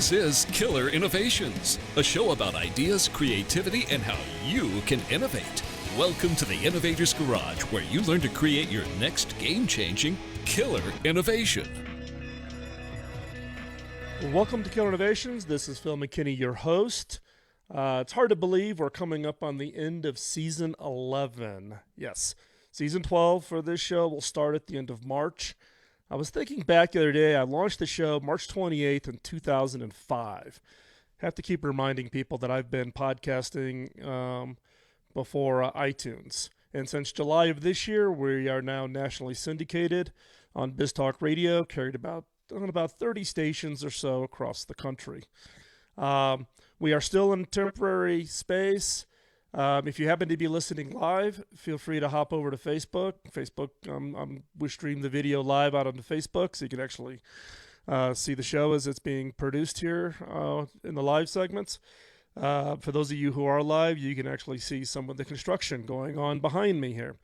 This is Killer Innovations, a show about ideas, creativity, and how you can innovate. Welcome to the Innovator's Garage, where you learn to create your next game-changing killer innovation. Welcome to Killer Innovations. This is Phil McKinney, your host. It's hard to believe we're coming up on the end of Season 11. Yes, Season 12 for this show will start at the end of March. I was thinking back the other day, I launched the show March 28th in 2005. Have to keep reminding people that I've been podcasting before iTunes. And since July of this year, we are now nationally syndicated on BizTalk Radio, carried on about 30 stations or so across the country. We are still in temporary space. If you happen to be listening live, feel free to hop over to Facebook. We stream the video live out onto Facebook, so you can actually see the show as it's being produced here in the live segments. For those of you who are live, you can actually see some of the construction going on behind me here.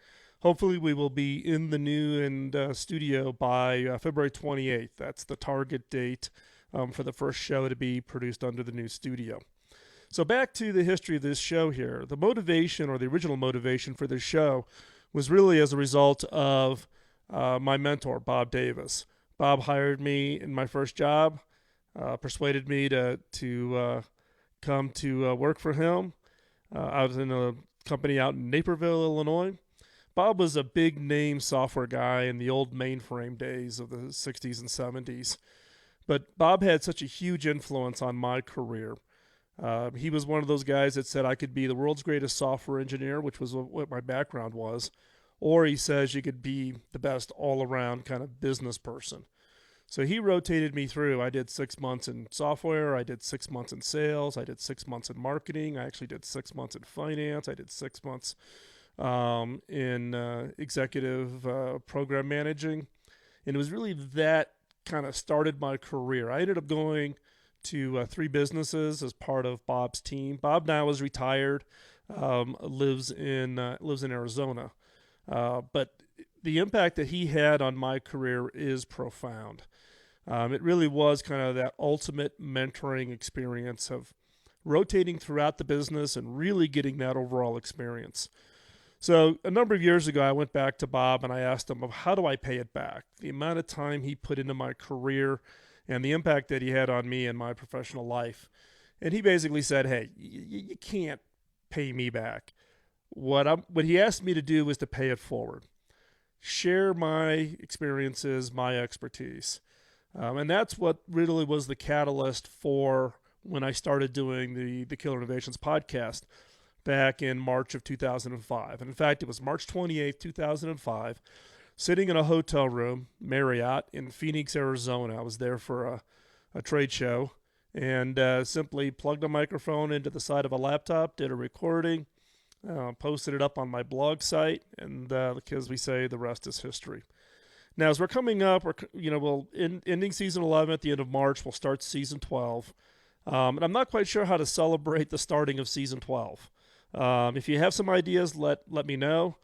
Hopefully, we will be in the new studio by February 28th. That's the target date for the first show to be produced under the new studio. So back to the history of this show here. The motivation, or the original motivation for this show, was really as a result of my mentor, Bob Davis. Bob hired me in my first job, persuaded me to come to work for him. I was in a company out in Naperville, Illinois. Bob was a big name software guy in the old mainframe days of the 60s and 70s. But Bob had such a huge influence on my career. He was one of those guys that said I could be the world's greatest software engineer, which was what my background was, or he says you could be the best all-around kind of business person. So he rotated me through. I did 6 months in software. I did 6 months in sales. I did 6 months in marketing. I actually did 6 months in finance. I did 6 months in executive program managing. And it was really that kind of started my career. I ended up going to 3 businesses as part of Bob's team. Bob now is retired, lives in Arizona, but the impact that he had on my career is profound. It really was kind of that ultimate mentoring experience of rotating throughout the business and really getting that overall experience. So a number of years ago, I went back to Bob and I asked him, how do I pay it back? The amount of time he put into my career and the impact that he had on me in my professional life. And he basically said, hey, you can't pay me back. What he asked me to do was to pay it forward. Share my experiences, my expertise. And that's what really was the catalyst for when I started doing the Killer Innovations podcast back in March of 2005. And in fact, it was March 28th, 2005. Sitting in a hotel room, Marriott, in Phoenix, Arizona. I was there for a trade show and simply plugged a microphone into the side of a laptop, did a recording, posted it up on my blog site, and as we say, the rest is history. Now, as we're coming up, ending season 11 at the end of March, we'll start season 12. And I'm not quite sure how to celebrate the starting of season 12. If you have some ideas, let me know.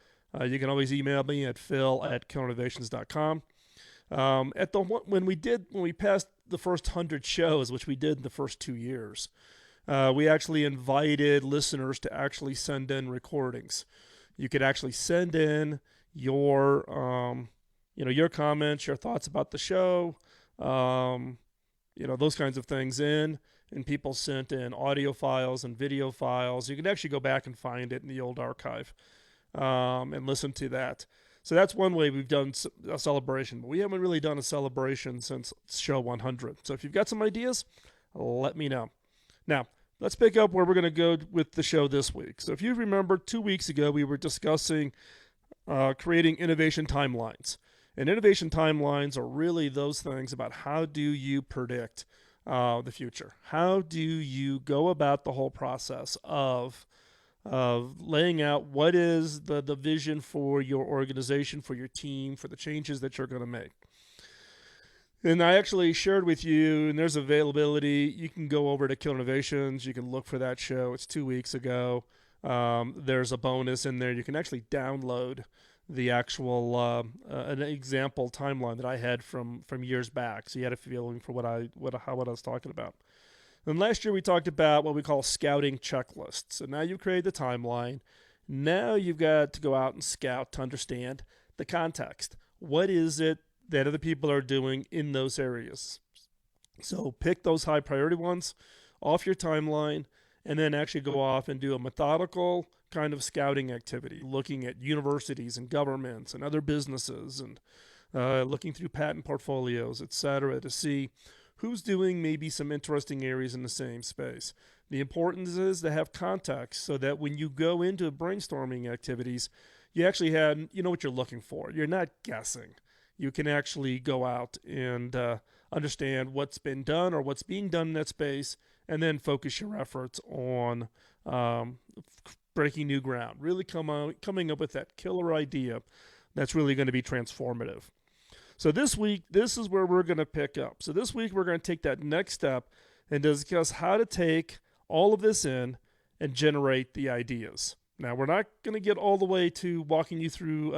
You can always email me at phil@killerinnovations.com. When we passed the first 100 shows, which we did in the first 2 years, we actually invited listeners to actually send in recordings. You could actually send in your comments, your thoughts about the show, those kinds of things in. And people sent in audio files and video files. You can actually go back and find it in the old archive. And listen to that. So that's one way we've done a celebration, but we haven't really done a celebration since show 100. So if you've got some ideas, let me know. Now, let's pick up where we're going to go with the show this week. So if you remember, 2 weeks ago, we were discussing creating innovation timelines. And innovation timelines are really those things about how do you predict the future? How do you go about the whole process of laying out what is the vision for your organization, for your team, for the changes that you're going to make. And I actually shared with you, and there's availability. You can go over to Killer Innovations. You can look for that show. It's 2 weeks ago. There's a bonus in there. You can actually download the actual an example timeline that I had from years back, so you had a feeling for what I was talking about. And last year we talked about what we call scouting checklists. So now you've created the timeline. Now you've got to go out and scout to understand the context. What is it that other people are doing in those areas? So pick those high priority ones off your timeline and then actually go off and do a methodical kind of scouting activity, looking at universities and governments and other businesses and looking through patent portfolios, et cetera, to see who's doing maybe some interesting areas in the same space. The importance is to have context so that when you go into brainstorming activities, you actually you know what you're looking for. You're not guessing. You can actually go out and understand what's been done or what's being done in that space, and then focus your efforts on breaking new ground, really coming up with that killer idea that's really going to be transformative. So this week, this is where we're going to pick up. So this week, we're going to take that next step and discuss how to take all of this in and generate the ideas. Now, we're not going to get all the way to walking you through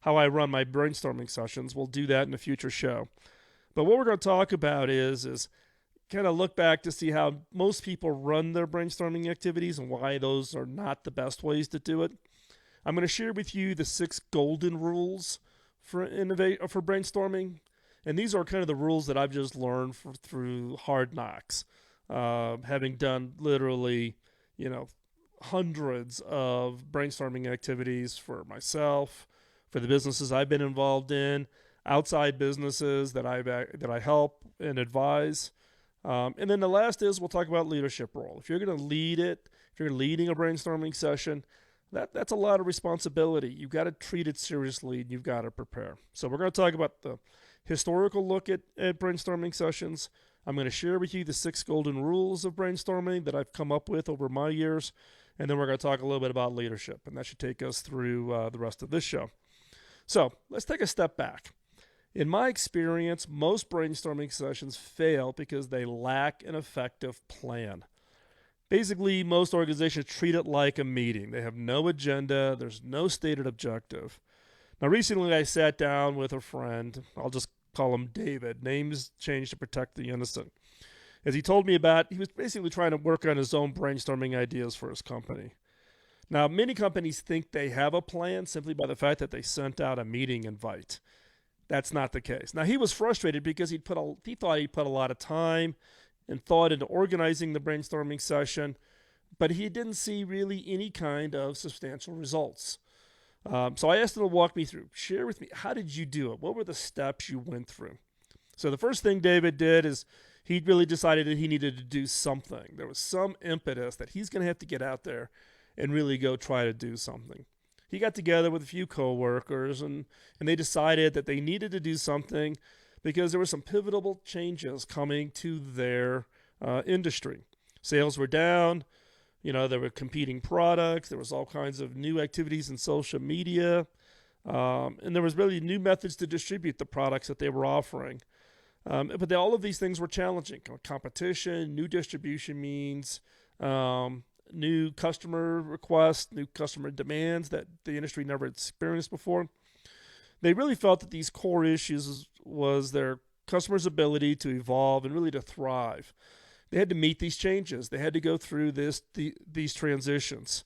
how I run my brainstorming sessions. We'll do that in a future show. But what we're going to talk about is kind of look back to see how most people run their brainstorming activities and why those are not the best ways to do it. I'm going to share with you the 6 golden rules for brainstorming, and these are kind of the rules that I've just learned through hard knocks, having done literally, hundreds of brainstorming activities for myself, for the businesses I've been involved in, outside businesses that I help and advise. And then the last is we'll talk about leadership role. If you're going to lead it, if you're leading a brainstorming session, that's a lot of responsibility. You've got to treat it seriously, and you've got to prepare. So we're going to talk about the historical look at brainstorming sessions. I'm going to share with you the 6 golden rules of brainstorming that I've come up with over my years, and then we're going to talk a little bit about leadership, and that should take us through the rest of this show. So let's take a step back. In my experience, most brainstorming sessions fail because they lack an effective plan. Basically, most organizations treat it like a meeting. They have no agenda. There's no stated objective. Now, recently I sat down with a friend. I'll just call him David. Names changed to protect the innocent. As he told me about, he was basically trying to work on his own brainstorming ideas for his company. Now, many companies think they have a plan simply by the fact that they sent out a meeting invite. That's not the case. Now, he was frustrated because he thought he put a lot of time and thought into organizing the brainstorming session, but he didn't see really any kind of substantial results. So I asked him to walk me through, share with me, how did you do it? What were the steps you went through? So the first thing David did is he really decided that he needed to do something. There was some impetus that he's going to have to get out there and really go try to do something. He got together with a few coworkers and they decided that they needed to do something because there were some pivotal changes coming to their industry. Sales were down. There were competing products. There was all kinds of new activities in social media. And there was really new methods to distribute the products that they were offering. But all of these things were challenging. Competition, new distribution means, new customer requests, new customer demands that the industry never had experienced before. They really felt that these core issues was their customers' ability to evolve and really to thrive. They had to meet these changes. They had to go through these transitions.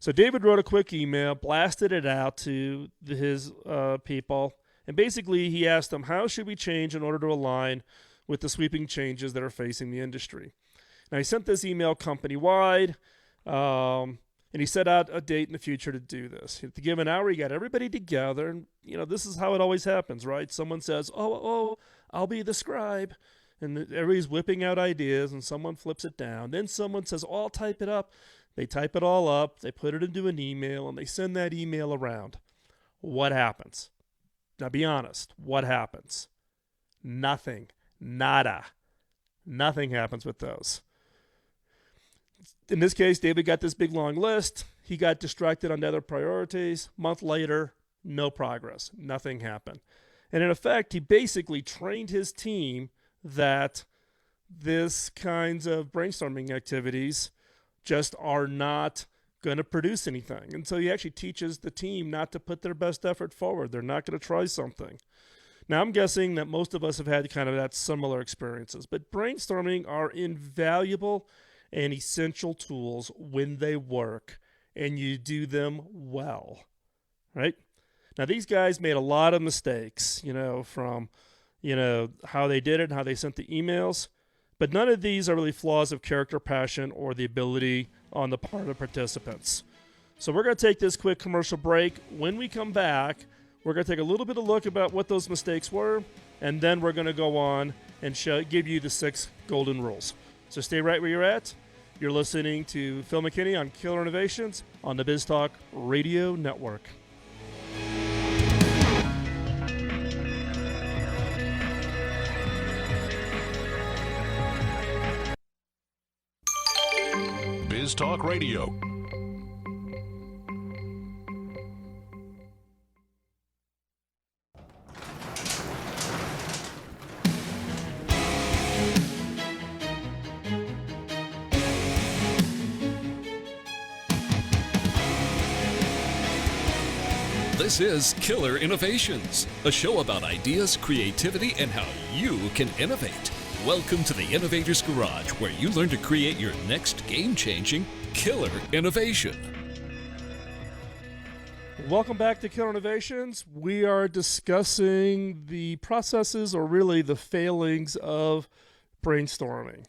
So David wrote a quick email, blasted it out to his people, and basically he asked them, how should we change in order to align with the sweeping changes that are facing the industry? Now, he sent this email company-wide, and he set out a date in the future to do this. To give an hour, he got everybody together, and this is how it always happens, right? Someone says, oh, I'll be the scribe, and everybody's whipping out ideas, and someone flips it down. Then someone says, oh, I'll type it up. They type it all up, they put it into an email, and they send that email around. What happens? Now, be honest. What happens? Nothing. Nada. Nothing happens with those. In this case, David got this big long list. He got distracted on other priorities. A month later, no progress. Nothing happened. And in effect, he basically trained his team that this kinds of brainstorming activities just are not going to produce anything. And so he actually teaches the team not to put their best effort forward. They're not going to try something. Now, I'm guessing that most of us have had kind of that similar experiences, but brainstorming are invaluable and essential tools when they work and you do them well, right? Now, these guys made a lot of mistakes, from, how they did it and how they sent the emails, but none of these are really flaws of character, passion, or the ability on the part of the participants. So we're going to take this quick commercial break. When we come back, we're going to take a little bit of look about what those mistakes were, and then we're going to go on and give you the 6 golden rules. So stay right where you're at. You're listening to Phil McKinney on Killer Innovations on the BizTalk Radio Network. BizTalk Radio. This is Killer Innovations, a show about ideas, creativity, and how you can innovate. Welcome to the Innovator's Garage, where you learn to create your next game-changing killer innovation. Welcome back to Killer Innovations. We are discussing the processes, or really the failings, of brainstorming.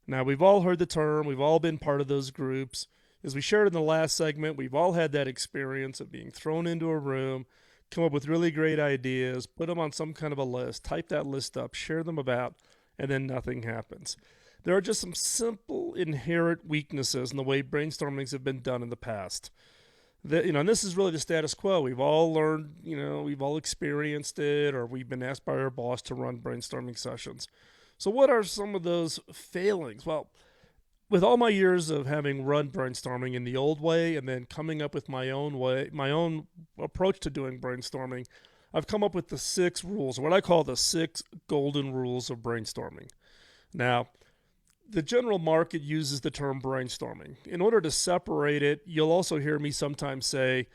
Now, we've all heard the term. We've all been part of those groups. As we shared in the last segment, we've all had that experience of being thrown into a room, come up with really great ideas, put them on some kind of a list, type that list up, share them about, and then nothing happens. There are just some simple inherent weaknesses in the way brainstormings have been done in the past. And this is really the status quo. We've all learned, we've all experienced it, or we've been asked by our boss to run brainstorming sessions. So what are some of those failings? Well, with all my years of having run brainstorming in the old way and then coming up with my own way, my own approach to doing brainstorming, I've come up with the 6 rules, or what I call the 6 golden rules of brainstorming. Now, the general market uses the term brainstorming. In order to separate it, you'll also hear me sometimes say,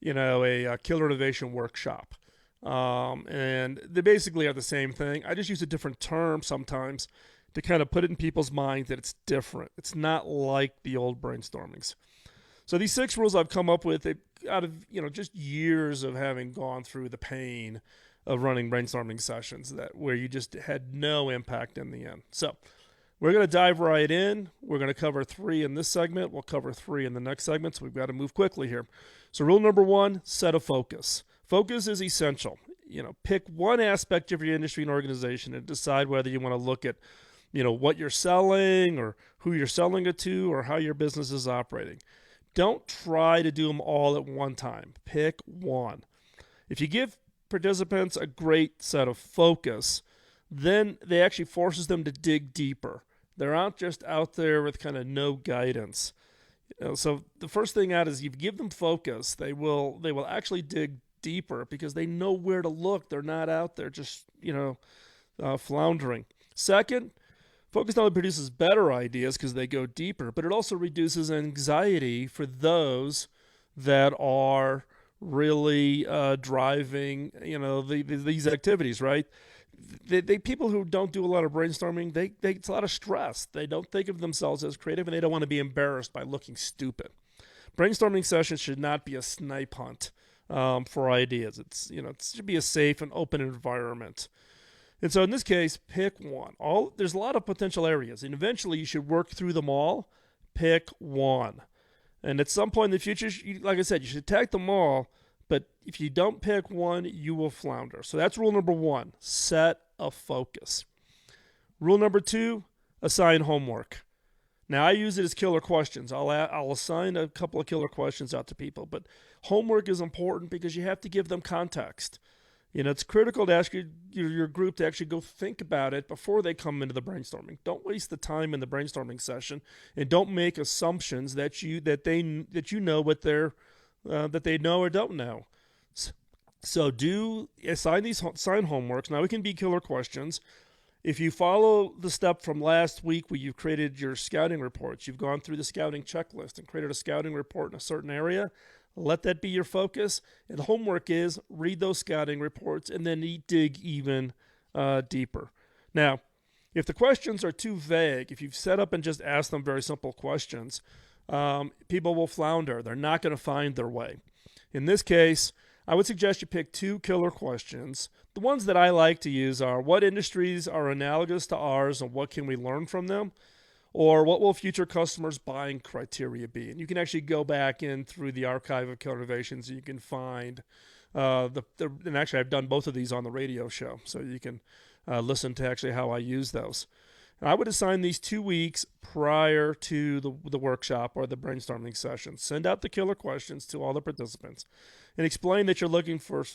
a killer innovation workshop. And they basically are the same thing. I just use a different term sometimes to kind of put it in people's minds that it's different. It's not like the old brainstormings. So these 6 rules I've come up with out of just years of having gone through the pain of running brainstorming sessions where you just had no impact in the end. So we're going to dive right in. We're going to cover 3 in this segment. We'll cover 3 in the next segment, so we've got to move quickly here. So rule number 1, set a focus. Focus is essential. Pick one aspect of your industry and organization and decide whether you want to look at what you're selling or who you're selling it to or how your business is operating. Don't try to do them all at one time. Pick one. If you give participants a great set of focus, then they actually forces them to dig deeper. They're not just out there with kind of no guidance. So the first thing out is you give them focus. They will actually dig deeper because they know where to look. They're not out there just floundering. Second, focus not only produces better ideas because they go deeper, but it also reduces anxiety for those that are really driving, these activities, right? They people who don't do a lot of brainstorming, it's a lot of stress. They don't think of themselves as creative, and they don't want to be embarrassed by looking stupid. Brainstorming sessions should not be a snipe hunt for ideas. It should be a safe and open environment. And so in this case, pick one. There's a lot of potential areas, and eventually you should work through them all. Pick one. And at some point in the future, like I said, you should attack them all, but if you don't pick one, you will flounder. So that's rule number 1, set a focus. Rule number 2, assign homework. Now, I use it as killer questions. I'll assign a couple of killer questions out to people, but homework is important because you have to give them context. It's critical to ask your group to actually go think about it before they come into the brainstorming. Don't waste the time in the brainstorming session, and don't make assumptions that you know what that they know or don't know. So assign homeworks. Now, it can be killer questions, if you follow the step from last week where you've created your scouting reports, you've gone through the scouting checklist and created a scouting report in a certain area, let that be your focus. And the homework is read those scouting reports and then dig even deeper. Now, if the questions are too vague, if you've set up and just asked them very simple questions, people will flounder. They're not going to find their way. In this case, I would suggest you pick 2 killer questions. The ones that I like to use are, what industries are analogous to ours and what can we learn from them? Or what will future customers' buying criteria be? And you can actually go back in through the archive of Killer Innovations and you can find, and actually I've done both of these on the radio show, so you can listen to actually how I use those. And I would assign these 2 weeks prior to the workshop or the brainstorming session. Send out the killer questions to all the participants and explain that you're looking for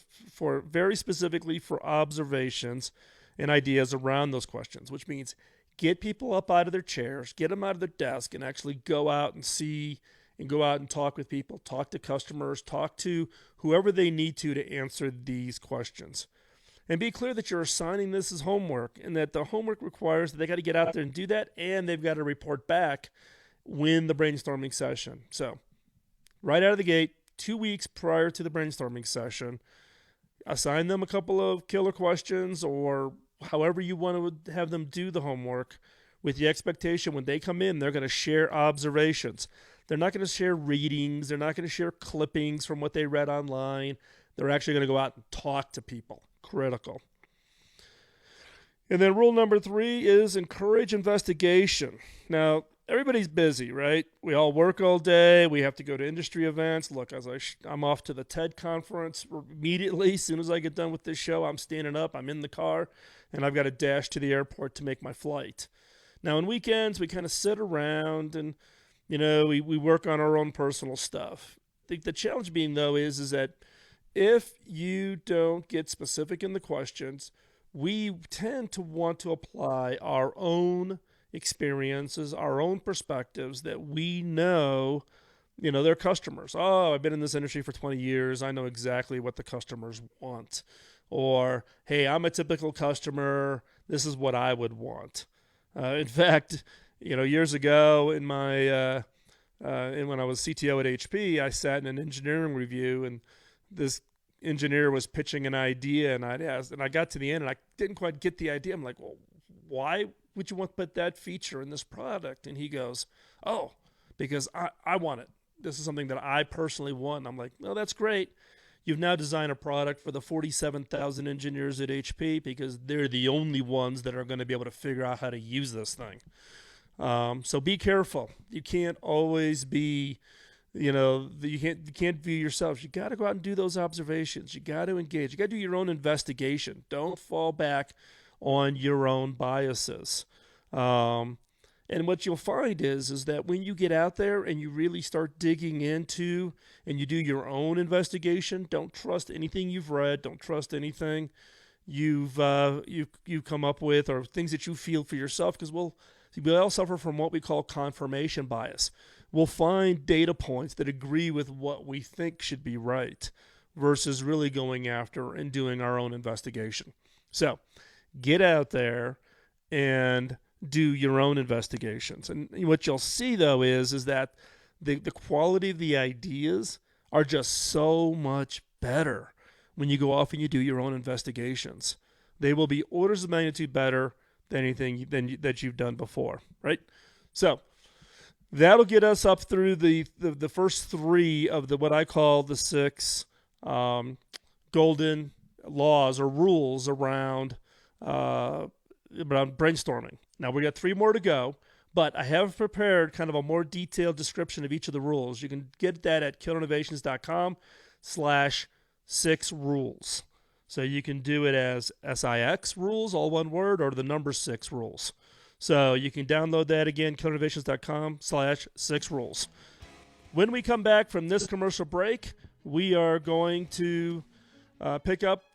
very specifically for observations and ideas around those questions, which means get people up out of their chairs, get them out of their desk, and actually go out and see and go out and talk with people, talk to customers, talk to whoever they need to answer these questions. And be clear that you're assigning this as homework and that the homework requires that they got to get out there and do that, and they've got to report back when the brainstorming session. So right out of the gate, 2 weeks prior to the brainstorming session, assign them a couple of killer questions or however you want to have them do the homework, with the expectation when they come in, they're going to share observations. They're not going to share readings. They're not going to share clippings from what they read online. They're actually going to go out and talk to people. Critical. And then rule number 3 is encourage investigation. Now, everybody's busy, right? We all work all day. We have to go to industry events. Look, I'm off to the TED conference immediately. As soon as I get done with this show, I'm standing up, I'm in the car, and I've got to dash to the airport to make my flight. Now, on weekends, we kind of sit around and, we work on our own personal stuff. I think the challenge being, though, is that if you don't get specific in the questions, we tend to want to apply our own experiences, our own perspectives that we know, they're customers. Oh, I've been in this industry for 20 years. I know exactly what the customers want. Or, hey, I'm a typical customer. This is what I would want. In fact, years ago in my when I was CTO at HP, I sat in an engineering review, and this engineer was pitching an idea, and I got to the end, and I didn't quite get the idea. I'm like, well, why would you want to put that feature in this product? And he goes, oh, because I want it. This is something that I personally want. And I'm like, no, that's great. You've now designed a product for the 47,000 engineers at HP because they're the only ones that are going to be able to figure out how to use this thing. So be careful. You can't always be, you can't view yourselves. You got to go out and do those observations. You got to engage. You got to do your own investigation. Don't fall back on your own biases. And what you'll find is that when you get out there and you really start digging into and you do your own investigation, don't trust anything you've read. Don't trust anything you've come up with or things that you feel for yourself, because we all suffer from what we call confirmation bias. We'll find data points that agree with what we think should be right versus really going after and doing our own investigation. So get out there and do your own investigations. And what you'll see, though, is that the quality of the ideas are just so much better when you go off and you do your own investigations. They will be orders of magnitude better than anything that you've done before, right? So that'll get us up through the first 3 of what I call the 6 golden laws or rules around brainstorming. Now, we got 3 more to go, but I have prepared kind of a more detailed description of each of the rules. You can get that at killerinnovations.com/6rules. So you can do it as SIX rules, all one word, or the number 6 rules. So you can download that again, killerinnovations.com/6rules. When we come back from this commercial break, we are going to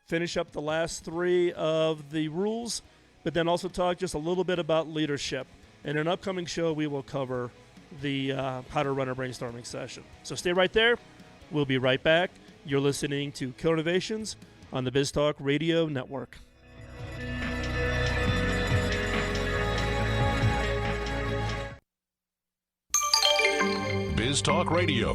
finish up the last 3 of the rules, but then also talk just a little bit about leadership. In an upcoming show, we will cover the how to run a brainstorming session. So stay right there. We'll be right back. You're listening to Killer Innovations on the BizTalk Radio Network. Biz Talk Radio.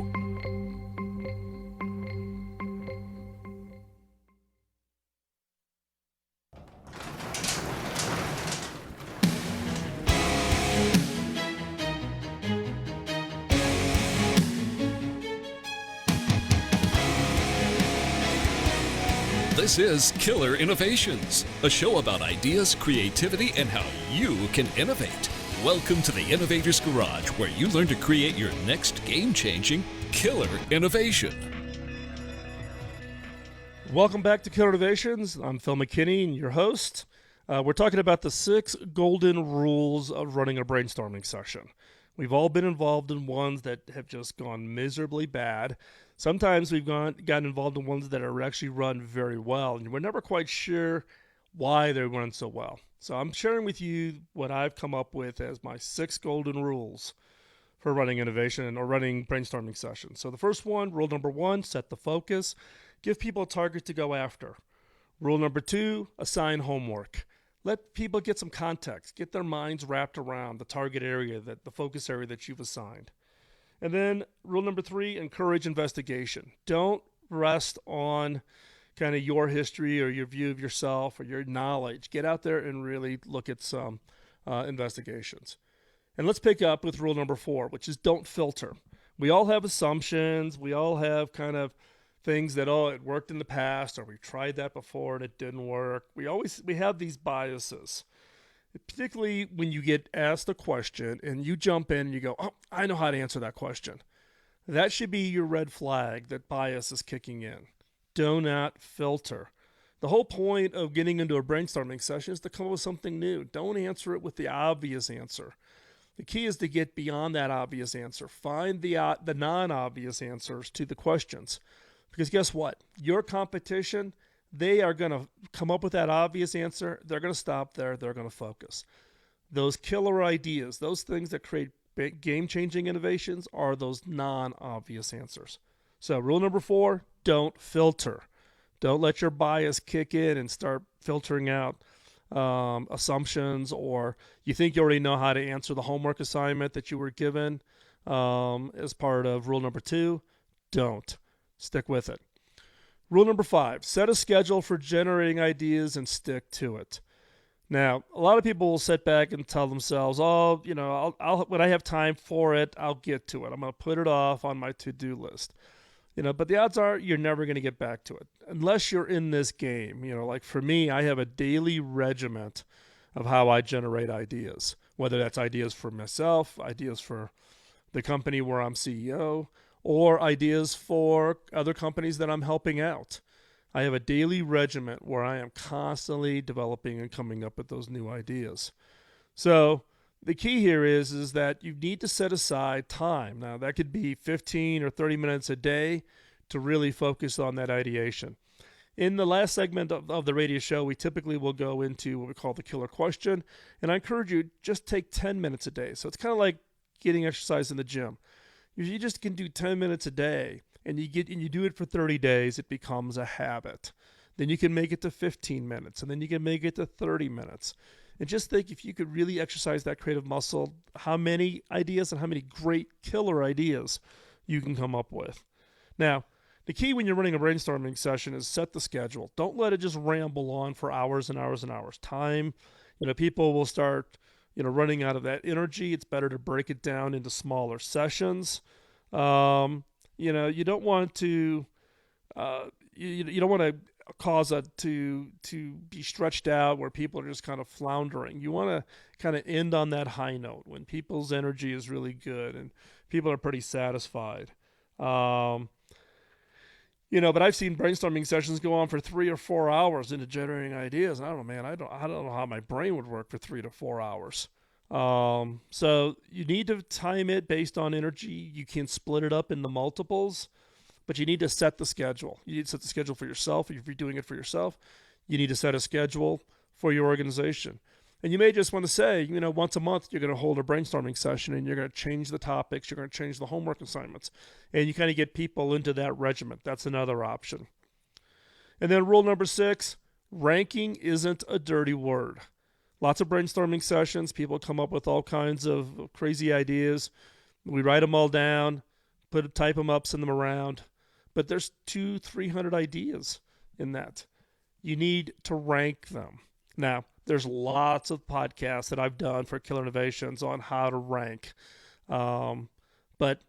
This is Killer Innovations, a show about ideas, creativity, and how you can innovate. Welcome to the Innovator's Garage, where you learn to create your next game-changing killer innovation. Welcome back to Killer Innovations. I'm Phil McKinney, your host. We're talking about the 6 golden rules of running a brainstorming session. We've all been involved in ones that have just gone miserably bad. Sometimes we've gotten involved in ones that are actually run very well, and we're never quite sure why they run so well. So I'm sharing with you what I've come up with as my 6 golden rules for running innovation or running brainstorming sessions. So the first one, rule number 1, set the focus. Give people a target to go after. Rule number 2, assign homework. Let people get some context, get their minds wrapped around the target area, the focus area that you've assigned. And then rule number 3, encourage investigation. Don't rest on kind of your history or your view of yourself or your knowledge. Get out there and really look at some investigations. And let's pick up with rule number 4, which is don't filter. We all have assumptions. We all have kind of things that, it worked in the past, or we tried that before and it didn't work. We have these biases. Particularly when you get asked a question and you jump in and you go, I know how to answer that question. That should be your red flag that bias is kicking in. Do not filter. The whole point of getting into a brainstorming session is to come up with something new. Don't answer it with the obvious answer. The key is to get beyond that obvious answer. Find the non-obvious answers to the questions. Because guess what? Your competition, they are going to come up with that obvious answer. They're going to stop there. They're going to focus. Those killer ideas, those things that create game-changing innovations are those non-obvious answers. So rule number 4, don't filter. Don't let your bias kick in and start filtering out assumptions, or you think you already know how to answer the homework assignment that you were given as part of rule number 2. Don't. Stick with it. Rule number 5, set a schedule for generating ideas and stick to it. Now, a lot of people will sit back and tell themselves, I'll when I have time for it, I'll get to it. I'm going to put it off on my to-do list. But the odds are you're never going to get back to it unless you're in this game. Like for me, I have a daily regiment of how I generate ideas, whether that's ideas for myself, ideas for the company where I'm CEO, or ideas for other companies that I'm helping out. I have a daily regiment where I am constantly developing and coming up with those new ideas. So the key here is that you need to set aside time. Now, that could be 15 or 30 minutes a day to really focus on that ideation. In the last segment of the radio show, we typically will go into what we call the killer question, and I encourage you, just take 10 minutes a day. So it's kind of like getting exercise in the gym. If you just can do 10 minutes a day and you do it for 30 days, it becomes a habit. Then you can make it to 15 minutes, and then you can make it to 30 minutes. And just think, if you could really exercise that creative muscle, how many ideas and how many great killer ideas you can come up with. Now, the key when you're running a brainstorming session is set the schedule. Don't let it just ramble on for hours and hours and hours. Time, people will start running out of that energy. It's better to break it down into smaller sessions. You don't want to you don't want to cause it to be stretched out where people are just kind of floundering. You want to kind of end on that high note when people's energy is really good and people are pretty satisfied. But I've seen brainstorming sessions go on for 3 or 4 hours into generating ideas. And I don't know, man, I don't know how my brain would work for 3 to 4 hours. So you need to time it based on energy. You can split it up into multiples, but you need to set the schedule. You need to set the schedule for yourself. If you're doing it for yourself, you need to set a schedule for your organization. And you may just want to say, once a month, you're going to hold a brainstorming session and you're going to change the topics. You're going to change the homework assignments, and you kind of get people into that regiment. That's another option. And then rule number 6, ranking isn't a dirty word. Lots of brainstorming sessions. People come up with all kinds of crazy ideas. We write them all down. type them up, send them around. But there's 200-300 ideas in that. You need to rank them. Now, there's lots of podcasts that I've done for Killer Innovations on how to rank. But,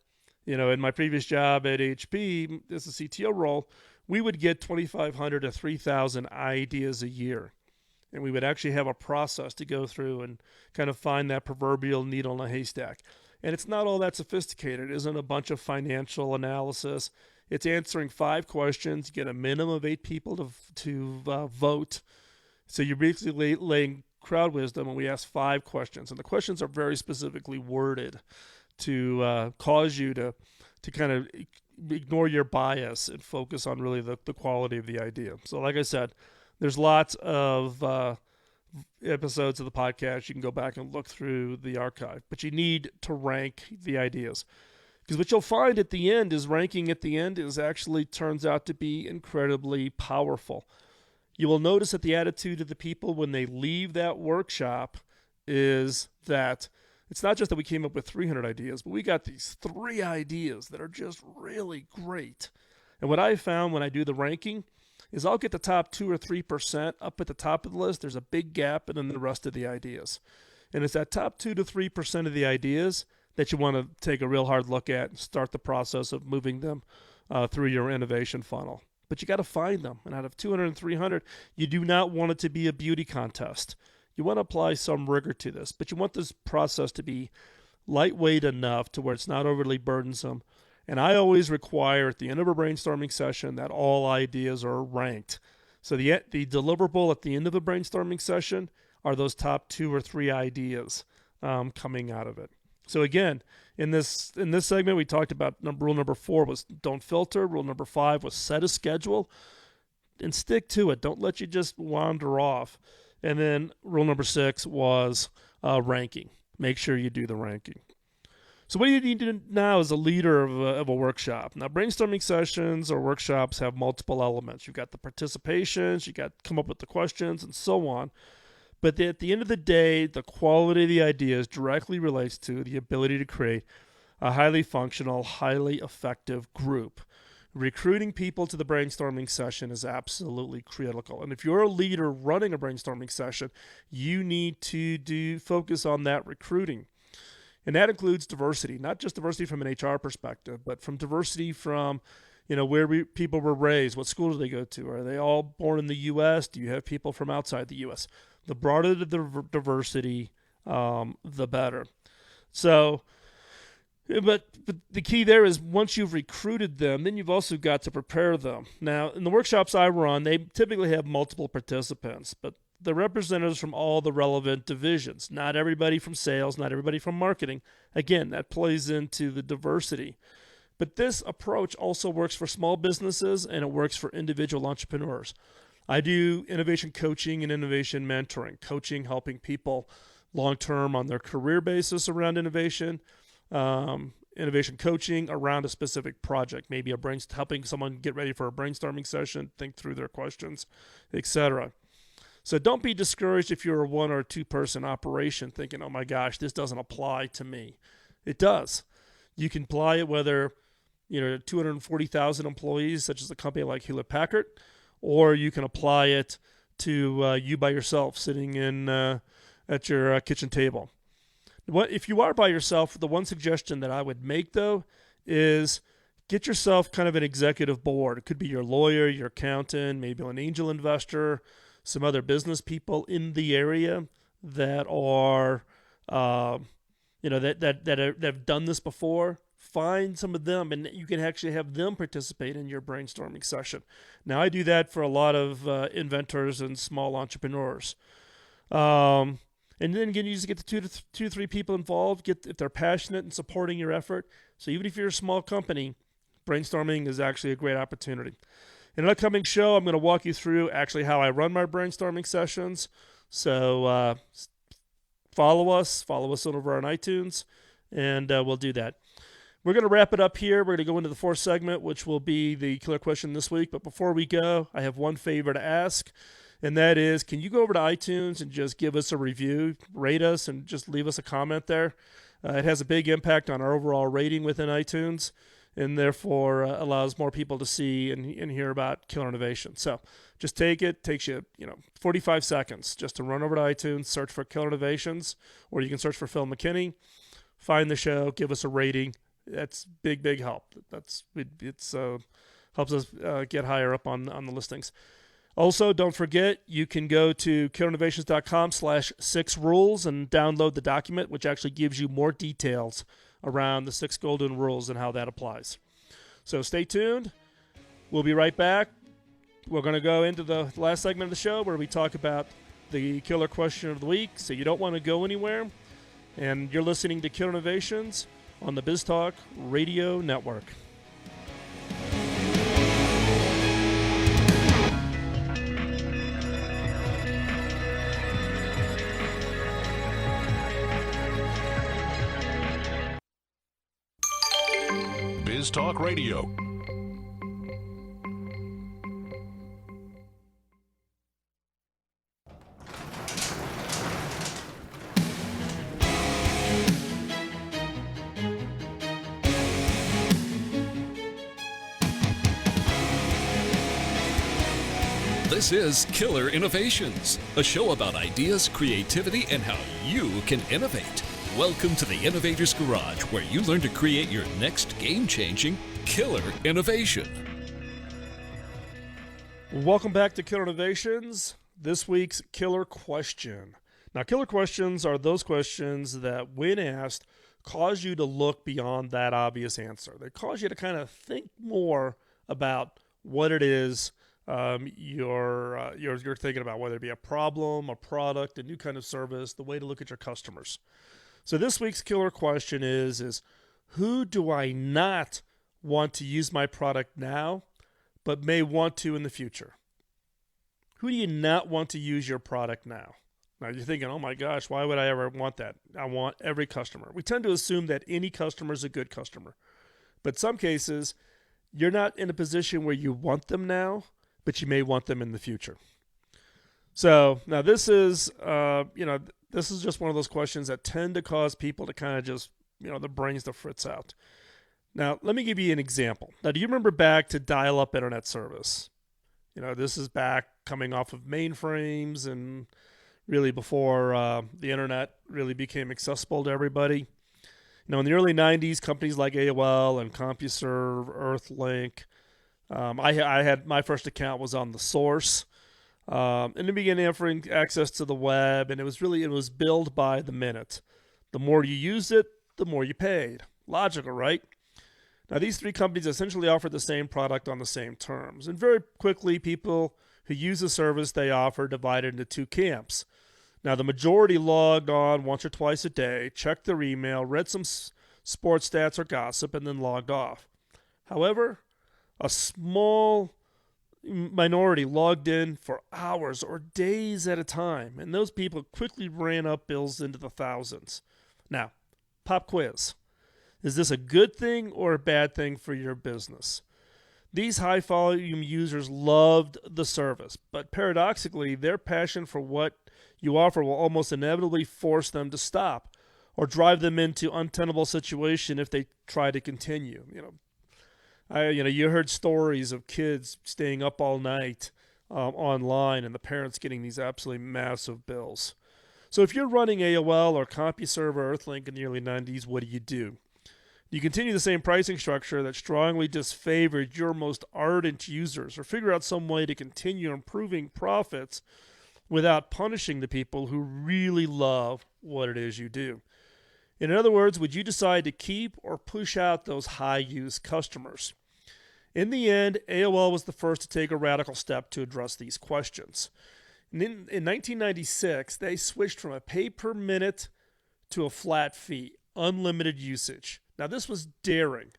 in my previous job at HP, as a CTO role, we would get 2,500 to 3,000 ideas a year. And we would actually have a process to go through and kind of find that proverbial needle in a haystack. And it's not all that sophisticated. It isn't a bunch of financial analysis. It's answering 5 questions. You get a minimum of 8 people to vote. So you're basically laying crowd wisdom, and we ask 5 questions. And the questions are very specifically worded to cause you to kind of ignore your bias and focus on really the quality of the idea. So like I said, there's lots of episodes of the podcast. You can go back and look through the archive. But you need to rank the ideas. Because what you'll find at the end is ranking at the end is actually turns out to be incredibly powerful. You will notice that the attitude of the people when they leave that workshop is that it's not just that we came up with 300 ideas, but we got these 3 ideas that are just really great. And what I found when I do the ranking is I'll get the top 2 or 3% up at the top of the list. There's a big gap, and then the rest of the ideas. And it's that top 2 to 3% of the ideas that you want to take a real hard look at and start the process of moving them through your innovation funnel. But you got to find them. And out of 200 and 300, you do not want it to be a beauty contest. You want to apply some rigor to this, but you want this process to be lightweight enough to where it's not overly burdensome. And I always require at the end of a brainstorming session that all ideas are ranked. So the deliverable at the end of a brainstorming session are those top 2 or 3 ideas coming out of it. So again, in this segment, we talked about rule number 4 was don't filter. Rule number 5 was set a schedule and stick to it. Don't let you just wander off. And then rule number 6 was ranking. Make sure you do the ranking. So what do you need to do now as a leader of a workshop? Now, brainstorming sessions or workshops have multiple elements. You've got the participations, you got to come up with the questions, and so on. But at the end of the day, the quality of the ideas directly relates to the ability to create a highly functional, highly effective group. Recruiting people to the brainstorming session is absolutely critical. And if you're a leader running a brainstorming session, you need to focus on that recruiting. And that includes diversity, not just diversity from an HR perspective, but from diversity from where people were raised, what school do they go to? Are they all born in the U.S.? Do you have people from outside the U.S.? The broader the diversity, the better. So, but the key there is once you've recruited them, then you've also got to prepare them. Now, in the workshops I run, they typically have multiple participants, but the representatives from all the relevant divisions. Not everybody from sales, not everybody from marketing. Again, that plays into the diversity. But this approach also works for small businesses and it works for individual entrepreneurs. I do innovation coaching and innovation mentoring, coaching, helping people long-term on their career basis around innovation, innovation coaching around a specific project, maybe helping someone get ready for a brainstorming session, think through their questions, etc. So don't be discouraged if you're a 1 or 2 person operation thinking, oh my gosh, this doesn't apply to me. It does. You can apply it whether 240,000 employees, such as a company like Hewlett-Packard, or you can apply it to you by yourself sitting at your kitchen table. If you are by yourself, the one suggestion that I would make, though, is get yourself kind of an executive board. It could be your lawyer, your accountant, maybe an angel investor, some other business people in the area that are, that have done this before. Find some of them, and you can actually have them participate in your brainstorming session. Now, I do that for a lot of inventors and small entrepreneurs. And then again, you just get the 2 to 3 people involved, if they're passionate and supporting your effort. So even if you're a small company, brainstorming is actually a great opportunity. In an upcoming show, I'm going to walk you through actually how I run my brainstorming sessions. So follow us over on iTunes, and we'll do that. We're going to wrap it up here. We're going to go into the 4th segment, which will be the killer question this week. But before we go, I have one favor to ask, and that is, can you go over to iTunes and just give us a review, rate us, and just leave us a comment there? It has a big impact on our overall rating within iTunes. and therefore allows more people to see and hear about killer innovation. So just take it. Takes you 45 seconds just to run over to iTunes, search for Killer Innovations, or you can search for Phil McKinney, find the show, give us a rating. That's big help. It's helps us get higher up on the listings. Also, don't forget, you can go to killerinnovations.com/6rules and download the document, which actually gives you more details around the 6 golden rules and how that applies. So stay tuned. We'll be right back. We're going to go into the last segment of the show where we talk about the killer question of the week, so you don't want to go anywhere. And you're listening to Killer Innovations on the BizTalk Radio Network. BizTalk Radio. This is Killer Innovations, a show about ideas, creativity, and how you can innovate. Welcome to the Innovator's Garage, where you learn to create your next game-changing killer innovation. Welcome back to Killer Innovations. This week's killer question. Now, killer questions are those questions that, when asked, cause you to look beyond that obvious answer. They cause you to kind of think more about what it is you're thinking about, whether it be a problem, a product, a new kind of service, the way to look at your customers. So this week's killer question is who do I not want to use my product now, but may want to in the future? Who do you not want to use your product now? Now you're thinking, oh my gosh, why would I ever want that? I want every customer. We tend to assume that any customer is a good customer. But in some cases, you're not in a position where you want them now, but you may want them in the future. So now this is, this is just one of those questions that tend to cause people to kind of just, the brains to fritz out. Now, let me give you an example. Now, do you remember back to dial-up internet service? This is back coming off of mainframes and really before the internet really became accessible to everybody. In the early 90s, companies like AOL and CompuServe, Earthlink, I had my first account was on the Source, and it began offering access to the web, and it was billed by the minute. The more you used it, the more you paid. Logical, right? Now, these three companies essentially offered the same product on the same terms, and very quickly, people who use the service they offer divided into two camps. Now, the majority logged on once or twice a day, checked their email, read some sports stats or gossip, and then logged off. However, a small minority logged in for hours or days at a time, and those people quickly ran up bills into the thousands. Now, pop quiz. Is this a good thing or a bad thing for your business? These high-volume users loved the service, but paradoxically, their passion for what you offer will almost inevitably force them to stop or drive them into untenable situation if they try to continue. You heard stories of kids staying up all night online and the parents getting these absolutely massive bills. So if you're running AOL or CompuServe or Earthlink in the early 90s, what do? You continue the same pricing structure that strongly disfavored your most ardent users, or figure out some way to continue improving profits without punishing the people who really love what it is you do. In other words, would you decide to keep or push out those high-use customers? In the end, AOL was the first to take a radical step to address these questions. In 1996, they switched from a pay-per-minute to a flat fee, unlimited usage. Now, this was daring.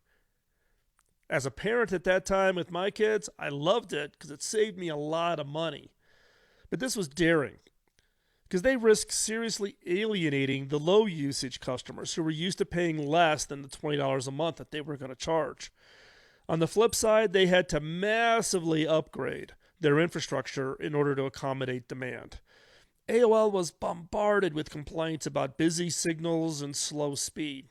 As a parent at that time with my kids, I loved it because it saved me a lot of money. But this was daring because they risked seriously alienating the low-usage customers who were used to paying less than the $20 a month that they were going to charge. On the flip side, they had to massively upgrade their infrastructure in order to accommodate demand. AOL was bombarded with complaints about busy signals and slow speed.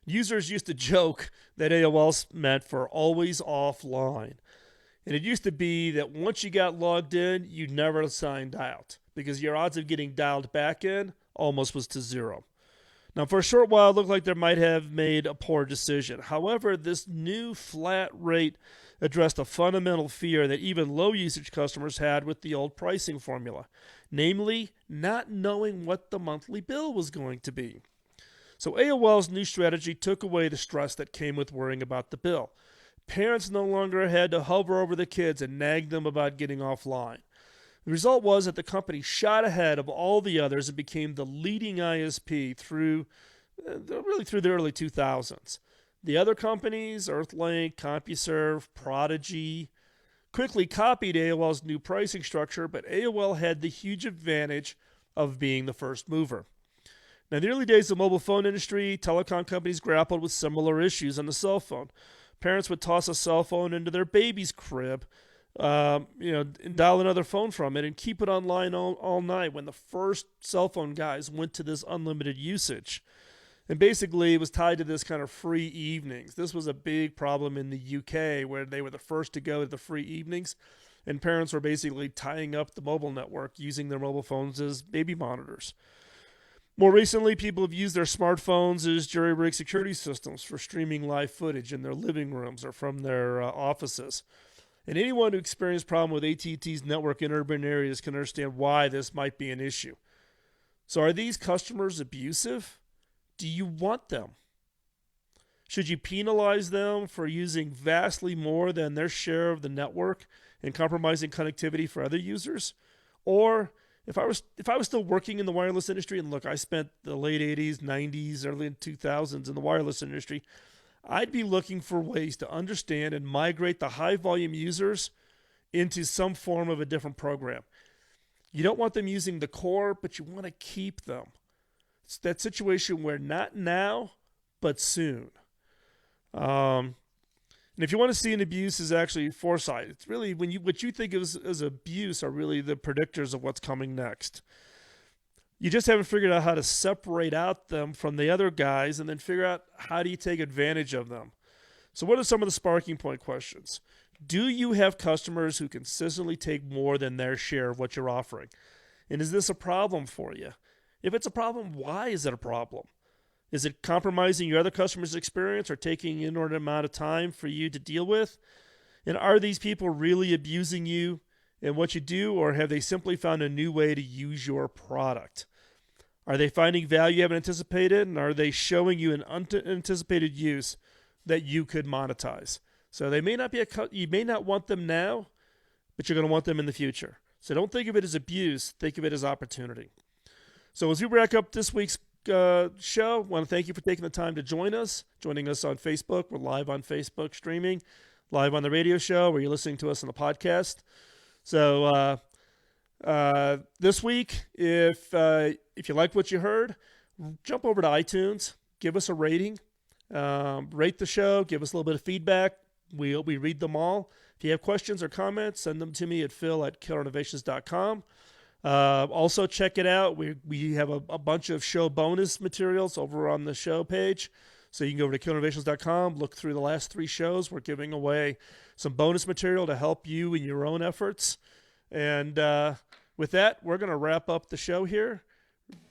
Users used to joke that AOL meant for always offline. And it used to be that once you got logged in, you never signed out because your odds of getting dialed back in almost was to zero. Now, for a short while, it looked like they might have made a poor decision. However, this new flat rate addressed a fundamental fear that even low-usage customers had with the old pricing formula, namely, not knowing what the monthly bill was going to be. So AOL's new strategy took away the stress that came with worrying about the bill. Parents no longer had to hover over the kids and nag them about getting offline. The result was that the company shot ahead of all the others and became the leading ISP through the early 2000s. The other companies, Earthlink, CompuServe, Prodigy, quickly copied AOL's new pricing structure, but AOL had the huge advantage of being the first mover. Now, in the early days of the mobile phone industry, telecom companies grappled with similar issues on the cell phone. Parents would toss a cell phone into their baby's crib, and dial another phone from it and keep it online all night when the first cell phone guys went to this unlimited usage. And basically, it was tied to this kind of free evenings. This was a big problem in the UK where they were the first to go to the free evenings, and parents were basically tying up the mobile network using their mobile phones as baby monitors. More recently, people have used their smartphones as jury-rigged security systems for streaming live footage in their living rooms or from their offices. And anyone who experienced problem with AT&T's network in urban areas can understand why this might be an issue. So are these customers abusive? Do you want them? Should you penalize them for using vastly more than their share of the network and compromising connectivity for other users? Or if I was still working in the wireless industry, and look, I spent the late 80s, 90s, early 2000s in the wireless industry, I'd be looking for ways to understand and migrate the high-volume users into some form of a different program. You don't want them using the core, but you want to keep them. It's that situation where not now, but soon. And if you want to see an abuse is actually foresight. It's really what you think of as abuse are really the predictors of what's coming next. You just haven't figured out how to separate out them from the other guys and then figure out how do you take advantage of them. So what are some of the sparking point questions? Do you have customers who consistently take more than their share of what you're offering? And is this a problem for you? If it's a problem, why is it a problem? Is it compromising your other customers' experience or taking an inordinate amount of time for you to deal with? And are these people really abusing you and what you do, or have they simply found a new way to use your product? Are they finding value you haven't anticipated, and are they showing you an unanticipated use that you could monetize? So they may not be you may not want them now, but you're going to want them in the future. So don't think of it as abuse. Think of it as opportunity. So as we wrap up this week's show, I want to thank you for taking the time to joining us on Facebook. We're live on Facebook streaming, live on the radio show where you're listening to us on the podcast. So this week, if you like what you heard, jump over to iTunes, give us a rating, rate the show, give us a little bit of feedback. We read them all. If you have questions or comments, send them to me at phil@killerinnovations.com. Also, check it out. We have a bunch of show bonus materials over on the show page. So you can go over to killerinnovations.com, look through the last 3 shows. We're giving away some bonus material to help you in your own efforts. And with that, we're going to wrap up the show here.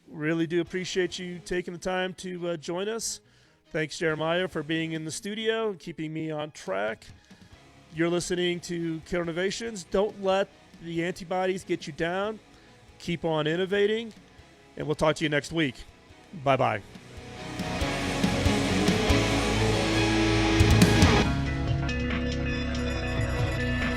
Really do appreciate you taking the time to join us. Thanks, Jeremiah, for being in the studio and keeping me on track. You're listening to Killer Innovations. Don't let the antibodies get you down. Keep on innovating, and we'll talk to you next week. Bye-bye.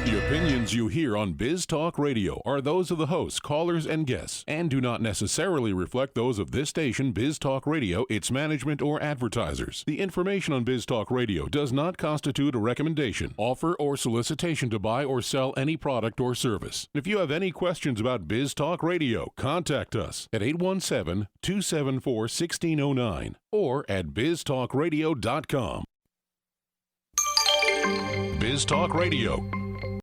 The opinions you hear on Biz Talk Radio are those of the hosts, callers, and guests, and do not necessarily reflect those of this station, Biz Talk Radio, its management, or advertisers. The information on Biz Talk Radio does not constitute a recommendation, offer, or solicitation to buy or sell any product or service. If you have any questions about Biz Talk Radio, contact us at 817-274-1609 or at biztalkradio.com. Biz Talk Radio.